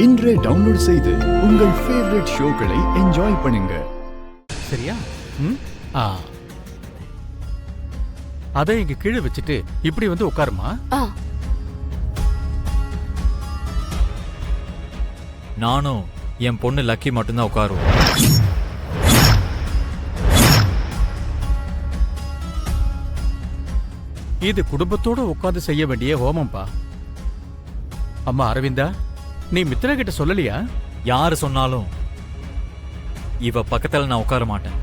இன்றே டவுன்லோட் செய்து உங்கள் ஃபேவரட் ஷோக்களை என்ஜாய் பண்ணுங்க. சரியா? அதை இங்க கீழே வச்சுட்டு இப்படி வந்து உட்காருமா. நானும் என் பொண்ணு லக்கி மட்டும்தான் உட்காருவோம். இது குடும்பத்தோட உட்கார்ந்து செய்ய வேண்டிய ஹோமம்பா. அம்மா அரவிந்தா, நீ மித்ரா கிட்ட சொல்லலையா? யாரு சொன்னாலும் இவ பக்கத்துல நான் உட்கார மாட்டேன்.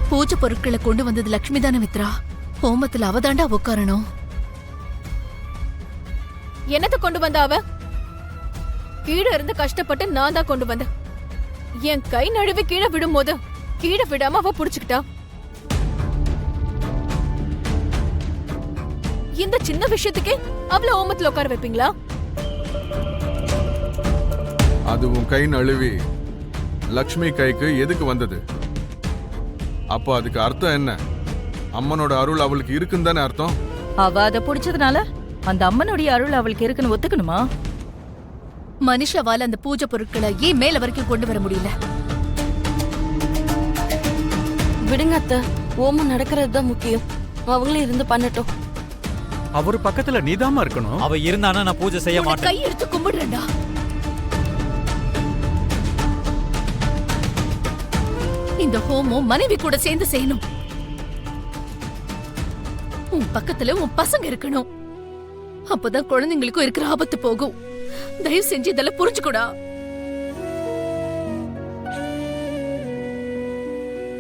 பூஜை பொருட்களை கொண்டு வந்தது லட்சுமி தானே மித்ரா. ஹோமத்துல அவதாண்டா உட்காரணும். என்னத்த கொண்டு வந்த அவ? கீழே இருந்து கஷ்டப்பட்டு நான் தான் கொண்டு வந்தேன். என் கை நழுவி கீழே விடும் போது கீழே விடாம அவ புடிச்சுக்கிட்டா. இந்த சின்ன விஷயத்துக்கே அவள ஹோமத்துல உட்கார வைப்பீங்களா? அதுவும் கை நழுவி லக்ஷ்மி கைக்கு எதுக்கு வந்தது? அப்போ அதுக்கு அர்த்தம் என்ன? அம்மனோட அருள் அவளுக்கு இருக்குன்னு தானே அர்த்தம். அவ அதை புடிச்சதுனால அந்த அம்மனுடைய அருள் அவளுக்கு இருக்குன்னு ஒத்துக்கணுமா? மனுஷாவால அந்த பூஜை பொருட்களை ஏன் மேல வரைக்கும் கொண்டு வர முடியல? விடுங்க அத்தை, ஓமம் நடக்கிறது தான் முக்கியம். அவங்களே இருந்து பண்ணட்டும். அவரு பக்கத்துல நீதாமா இருக்கணும். அவ இருந்தானா நான் பூஜை செய்ய மாட்டேன். கை எடுத்து கும்பிடுறேன்டா. இந்த ஹோமம் மனைவி கூட சேர்ந்து செய்யணும். உன் பக்கத்துல உன் பசங்க இருக்கணும். அப்பதான் குழந்தைங்களுக்கும் இருக்கிற ஆபத்து போகும். தயவு செஞ்சு இதெல்லாம் புரிஞ்சுக்கூடா.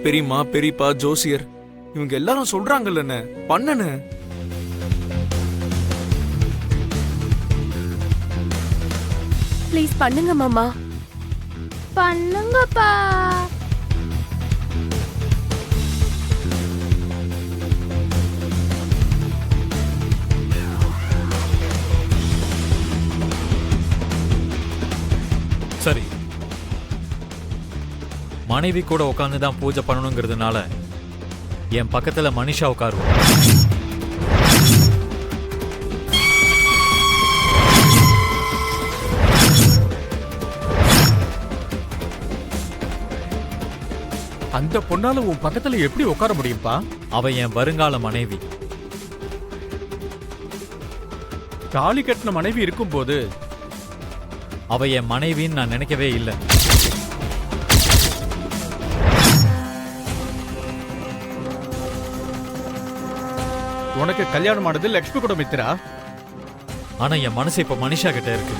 பெரியம்மா, பெரியப்பா, ஜோசியர் இவங்க எல்லாரும் சொல்றாங்கல்ல பண்ணனு. ப்ளீஸ் பண்ணுங்க மாமா. பண்ணுங்கப்பா. சரி, மனைவி கூட உட்கார்ந்து தான் பூஜை பண்ணணுங்கிறதுனால என் பக்கத்துல மனிஷா உட்காருவோம். அந்த பொண்ணால உன் பக்கத்துல எப்படி உட்கார முடியும்பா? அவ என் வருங்கால மனைவி. தாலி கட்டின மனைவி இருக்கும் போது அவ என் மனைவின்னு நான் நினைக்கவே இல்லை. உனக்கு கல்யாணம் ஆனது லட்சுமி கூட மித்ரா. ஆனா என் மனசு இப்ப மனிஷா கிட்ட இருக்கு.